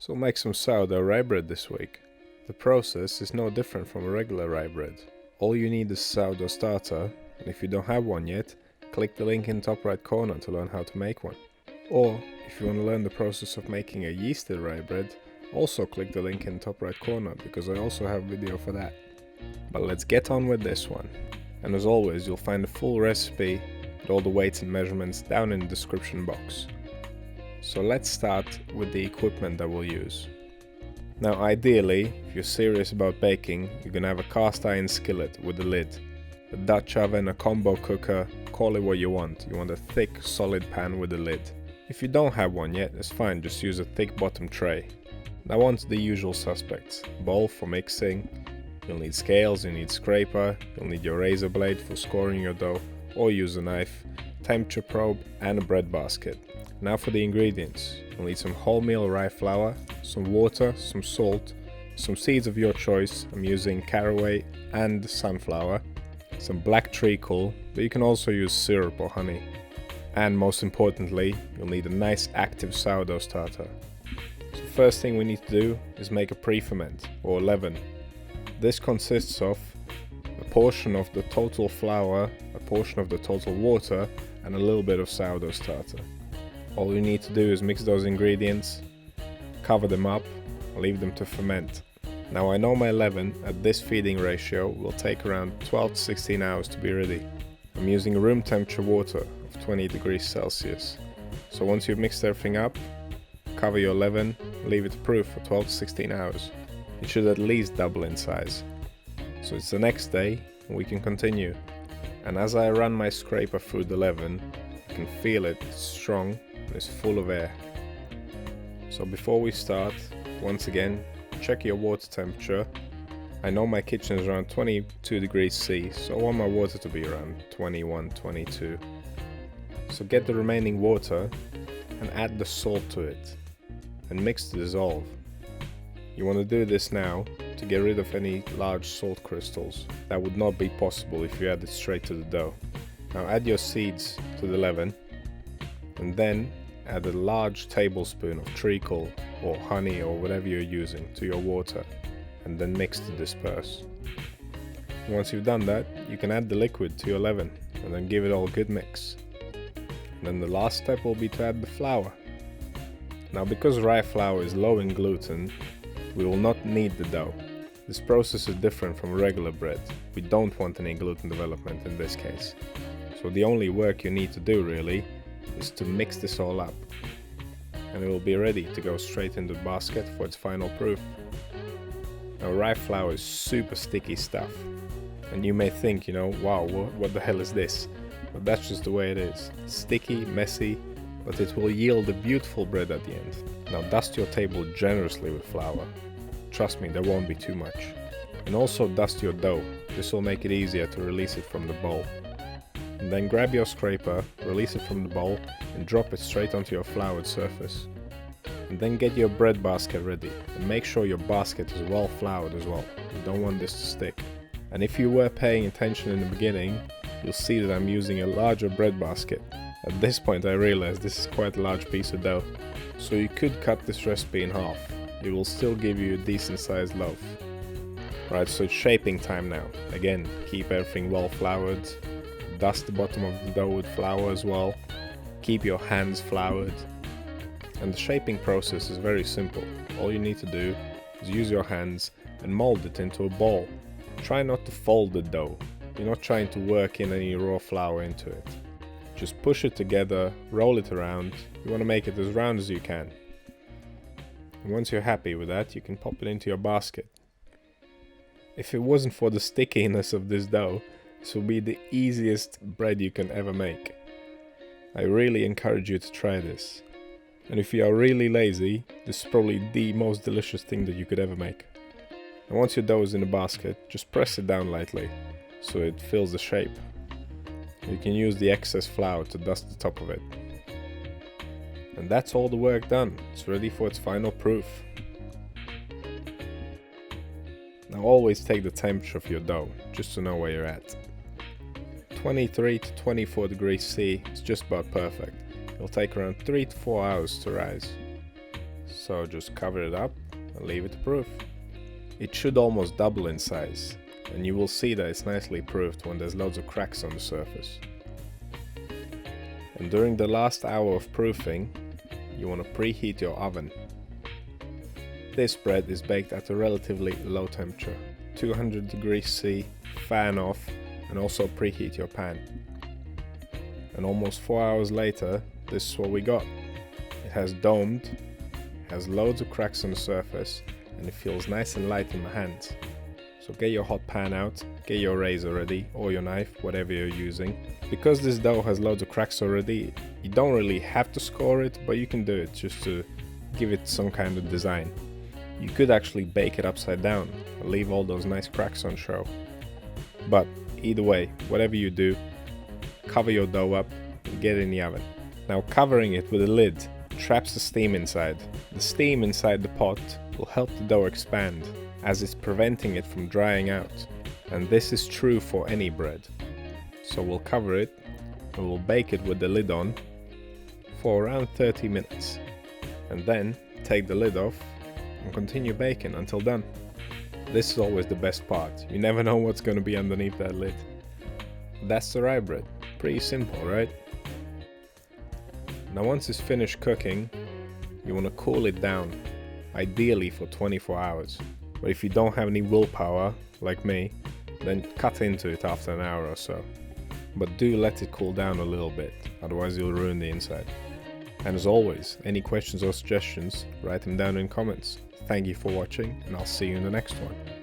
So we'll make some sourdough rye bread this week. The process is no different from a regular rye bread. All you need is sourdough starter, and if you don't have one yet, click the link in the top right corner to learn how to make one. Or, if you want to learn the process of making a yeasted rye bread, also click the link in the top right corner, because I also have a video for that. But let's get on with this one. And as always, you'll find a full recipe with all the weights and measurements down in the description box. So let's start with the equipment that we'll use. Now ideally, if you're serious about baking, you're gonna have a cast iron skillet with a lid. A Dutch oven, a combo cooker, call it what you want. You want a thick, solid pan with a lid. If you don't have one yet, it's fine, just use a thick bottom tray. Now on to the usual suspects. Bowl for mixing, you'll need scales, you need scraper, you'll need your razor blade for scoring your dough, or use a knife, temperature probe and a bread basket. Now for the ingredients. You'll need some wholemeal rye flour, some water, some salt, some seeds of your choice. I'm using caraway and sunflower, some black treacle, but you can also use syrup or honey. And most importantly, you'll need a nice active sourdough starter. So first thing we need to do is make a pre-ferment or leaven. This consists of a portion of the total flour, a portion of the total water, and a little bit of sourdough starter. All you need to do is mix those ingredients, cover them up, and leave them to ferment. Now I know my leaven at this feeding ratio will take around 12 to 16 hours to be ready. I'm using room temperature water of 20 degrees Celsius. So once you've mixed everything up, cover your leaven, leave it to proof for 12 to 16 hours. It should at least double in size. So it's the next day and we can continue. And as I run my scraper through the leaven, you can feel it, it's strong and it's full of air. So before we start, once again, check your water temperature. I know my kitchen is around 22 degrees C, so I want my water to be around 21, 22. So get the remaining water and add the salt to it and mix to dissolve. You want to do this now to get rid of any large salt crystals. That would not be possible if you add it straight to the dough. Now add your seeds to the leaven and then add a large tablespoon of treacle or honey or whatever you're using to your water and then mix to disperse. Once you've done that, you can add the liquid to your leaven and then give it all a good mix. And then the last step will be to add the flour. Now because rye flour is low in gluten, we will not knead the dough. This process is different from regular bread. We don't want any gluten development in this case. So the only work you need to do really is to mix this all up. And it will be ready to go straight into the basket for its final proof. Now rye flour is super sticky stuff. And you may think, wow, what the hell is this? But that's just the way it is. It's sticky, messy, but it will yield a beautiful bread at the end. Now dust your table generously with flour. Trust me, there won't be too much. And also dust your dough. This will make it easier to release it from the bowl. And then grab your scraper, release it from the bowl and drop it straight onto your floured surface. And then get your bread basket ready and make sure your basket is well floured as well. You don't want this to stick. And if you were paying attention in the beginning, you'll see that I'm using a larger bread basket. At this point I realized this is quite a large piece of dough. So you could cut this recipe in half. It will still give you a decent sized loaf. Right, so it's shaping time now. Again, keep everything well floured. Dust the bottom of the dough with flour as well. Keep your hands floured. And the shaping process is very simple. All you need to do is use your hands and mold it into a ball. Try not to fold the dough. You're not trying to work in any raw flour into it. Just push it together, roll it around. You want to make it as round as you can. And once you're happy with that, you can pop it into your basket. If it wasn't for the stickiness of this dough, this will be the easiest bread you can ever make. I really encourage you to try this. And if you are really lazy, this is probably the most delicious thing that you could ever make. And once your dough is in the basket, just press it down lightly so it fills the shape. You can use the excess flour to dust the top of it. And that's all the work done. It's ready for its final proof. Now always take the temperature of your dough, just to know where you're at. 23 to 24 degrees C is just about perfect. It'll take around 3 to 4 hours to rise. So just cover it up and leave it to proof. It should almost double in size, and you will see that it's nicely proofed when there's loads of cracks on the surface. And during the last hour of proofing, you want to preheat your oven. This bread is baked at a relatively low temperature, 200 degrees C, fan off, and also preheat your pan. And almost 4 hours later, this is what we got. It has domed, has loads of cracks on the surface, and it feels nice and light in my hands. So get your hot pan out, get your razor ready, or your knife, whatever you're using. Because this dough has loads of cracks already, you don't really have to score it, but you can do it just to give it some kind of design. You could actually bake it upside down and leave all those nice cracks on show. But either way, whatever you do, cover your dough up and get it in the oven. Now covering it with a lid traps the steam inside. The steam inside the pot will help the dough expand, as it's preventing it from drying out. And this is true for any bread. So we'll cover it and we'll bake it with the lid on for around 30 minutes. And then take the lid off and continue baking until done. This is always the best part. You never know what's going to be underneath that lid. That's the rye bread. Pretty simple, right? Now once it's finished cooking, you want to cool it down, ideally for 24 hours. But if you don't have any willpower, like me, then cut into it after an hour or so. But do let it cool down a little bit, otherwise you'll ruin the inside. And as always, any questions or suggestions, write them down in comments. Thank you for watching, and I'll see you in the next one.